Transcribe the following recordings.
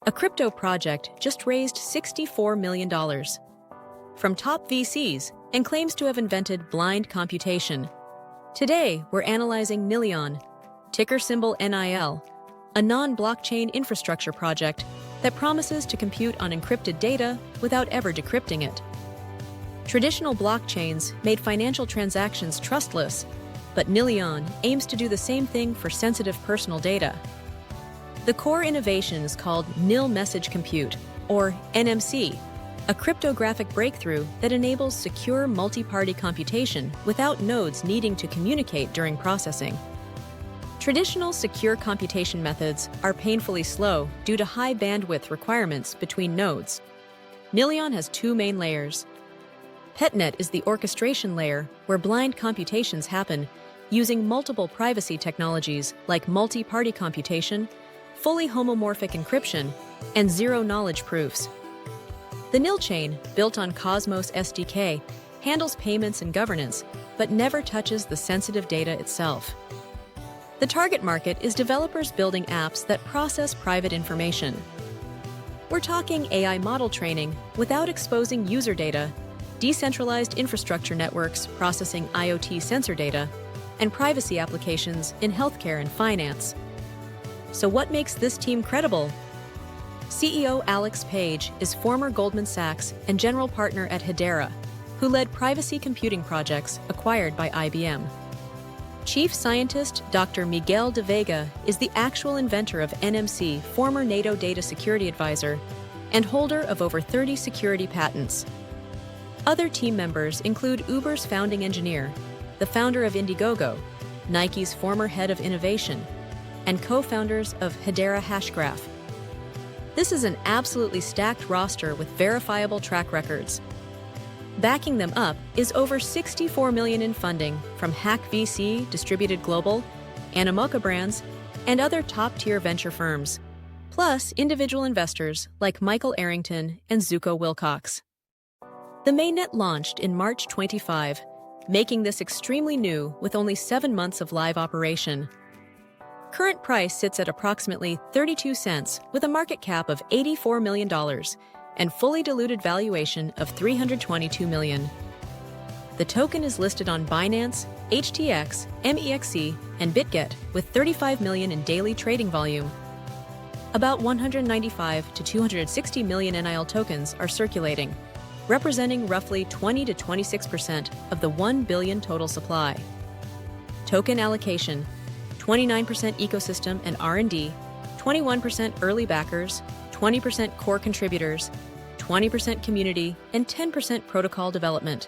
A crypto project just raised $64 million from top VCs and claims to have invented blind computation. Today, we're analyzing Nillion, ticker symbol NIL, a non-blockchain infrastructure project that promises to compute on encrypted data without ever decrypting it. Traditional blockchains made financial transactions trustless, but Nillion aims to do the same thing for sensitive personal data. The core innovation is called Nil Message Compute, or NMC, a cryptographic breakthrough that enables secure multi-party computation without nodes needing to communicate during processing. Traditional secure computation methods are painfully slow due to high bandwidth requirements between nodes. Nillion has two main layers. PetNet is the orchestration layer where blind computations happen using multiple privacy technologies like multi-party computation, fully homomorphic encryption, and zero-knowledge proofs. The NIL chain, built on Cosmos SDK, handles payments and governance, but never touches the sensitive data itself. The target market is developers building apps that process private information. We're talking AI model training without exposing user data, decentralized infrastructure networks processing IoT sensor data, and privacy applications in healthcare and finance. So what makes this team credible? CEO Alex Page is former Goldman Sachs and general partner at Hedera, who led privacy computing projects acquired by IBM. Chief scientist Dr. Miguel de Vega is the actual inventor of NMC, former NATO data security advisor, and holder of over 30 security patents. Other team members include Uber's founding engineer, the founder of Indiegogo, Nike's former head of innovation, and co-founders of Hedera Hashgraph. This is an absolutely stacked roster with verifiable track records. Backing them up is over $64 million in funding from Hack VC, Distributed Global, Animoca Brands, and other top-tier venture firms, plus individual investors like Michael Arrington and Zuko Wilcox. The mainnet launched in March 25, making this extremely new with only 7 months of live operation. Current price sits at approximately 32 cents with a market cap of $84 million and fully diluted valuation of $322 million. The token is listed on Binance, HTX, MEXC, and BitGet with 35 million in daily trading volume. About 195 to 260 million NIL tokens are circulating, representing roughly 20 to 26% of the 1 billion total supply. Token allocation: 29% ecosystem and R&D, 21% early backers, 20% core contributors, 20% community, and 10% protocol development.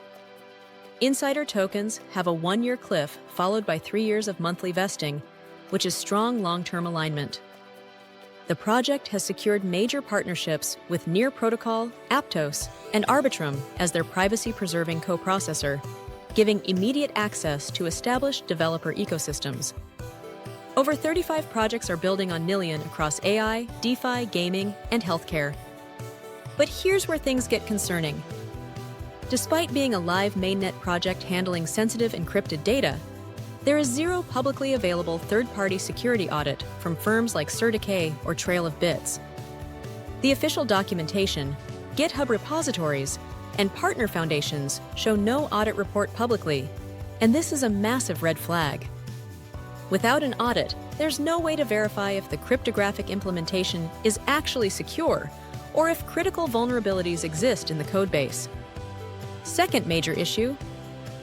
Insider tokens have a 1-year cliff followed by 3 years of monthly vesting, which is strong long-term alignment. The project has secured major partnerships with Near Protocol, Aptos, and Arbitrum as their privacy-preserving co-processor, giving immediate access to established developer ecosystems. Over 35 projects are building on Nillion across AI, DeFi, gaming, and healthcare. But here's where things get concerning. Despite being a live mainnet project handling sensitive encrypted data, there is zero publicly available third-party security audit from firms like Certicay or Trail of Bits. The official documentation, GitHub repositories, and partner foundations show no audit report publicly, and this is a massive red flag. Without an audit, there's no way to verify if the cryptographic implementation is actually secure or if critical vulnerabilities exist in the codebase. Second major issue: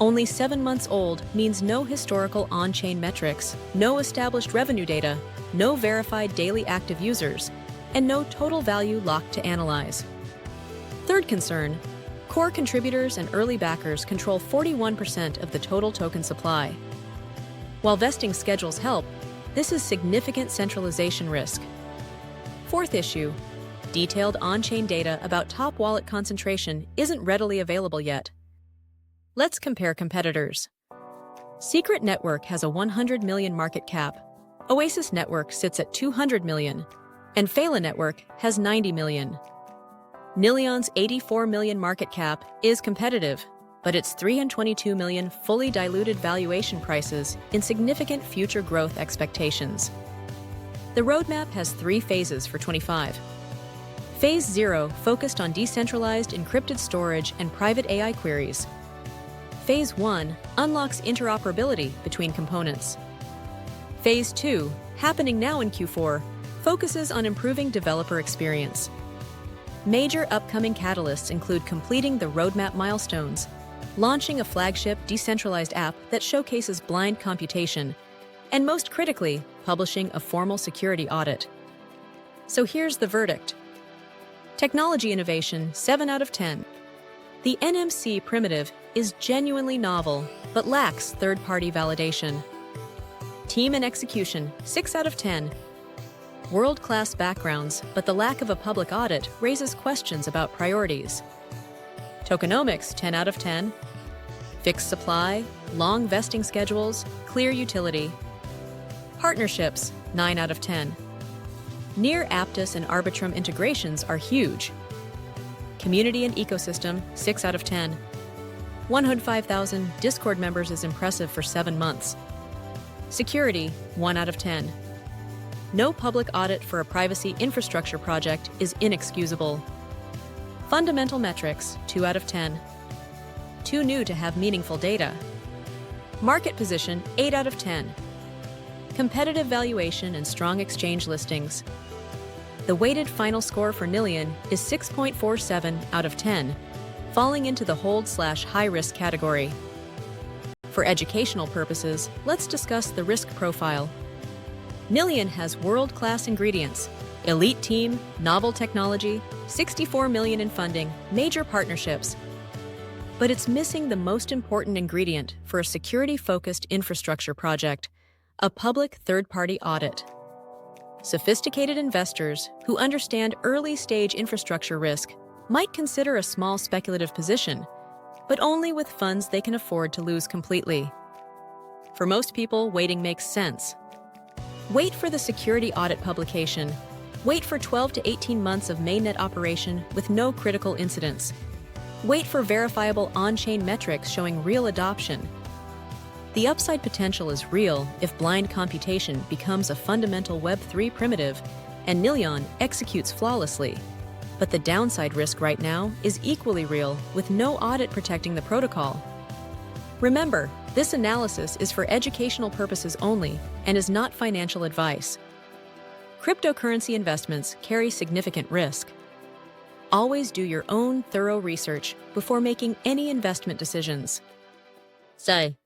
only 7 months old means no historical on-chain metrics, no established revenue data, no verified daily active users, and no total value locked to analyze. Third concern: core contributors and early backers control 41% of the total token supply. While vesting schedules help, this is significant centralization risk. Fourth issue: detailed on-chain data about top wallet concentration isn't readily available yet. Let's compare competitors. Secret Network has a 100 million market cap, Oasis Network sits at 200 million, and Phala Network has 90 million. Nillion's 84 million market cap is competitive, but its 322 million fully diluted valuation prices in significant future growth expectations. The roadmap has 3 phases for 25. Phase 0 focused on decentralized encrypted storage and private AI queries. Phase 1 unlocks interoperability between components. Phase 2, happening now in Q4, focuses on improving developer experience. Major upcoming catalysts include completing the roadmap milestones, launching a flagship decentralized app that showcases blind computation, and most critically, publishing a formal security audit. So here's the verdict. Technology innovation, 7 out of 10. The NMC primitive is genuinely novel, but lacks third-party validation. Team and execution, 6 out of 10. World-class backgrounds, but the lack of a public audit raises questions about priorities. Tokenomics, 10 out of 10. Fixed supply, long vesting schedules, clear utility. Partnerships, 9 out of 10. Near Aptus and Arbitrum integrations are huge. Community and ecosystem, 6 out of 10. 105,000 Discord members is impressive for 7 months. Security, 1 out of 10. No public audit for a privacy infrastructure project is inexcusable. Fundamental metrics, 2 out of 10. Too new to have meaningful data. Market position, 8 out of 10. Competitive valuation and strong exchange listings. The weighted final score for Nillion is 6.47 out of 10, falling into the hold/high-risk category. For educational purposes, let's discuss the risk profile. Nillion has world-class ingredients, elite team, novel technology, 64 million in funding, major partnerships. But it's missing the most important ingredient for a security-focused infrastructure project, a public third-party audit. Sophisticated investors who understand early-stage infrastructure risk might consider a small speculative position, but only with funds they can afford to lose completely. For most people, waiting makes sense. Wait for the security audit publication. Wait for 12 to 18 months of mainnet operation with no critical incidents. Wait for verifiable on-chain metrics showing real adoption. The upside potential is real if blind computation becomes a fundamental Web3 primitive and Nillion executes flawlessly. But the downside risk right now is equally real with no audit protecting the protocol. Remember, this analysis is for educational purposes only and is not financial advice. Cryptocurrency investments carry significant risk. Always do your own thorough research before making any investment decisions. Say.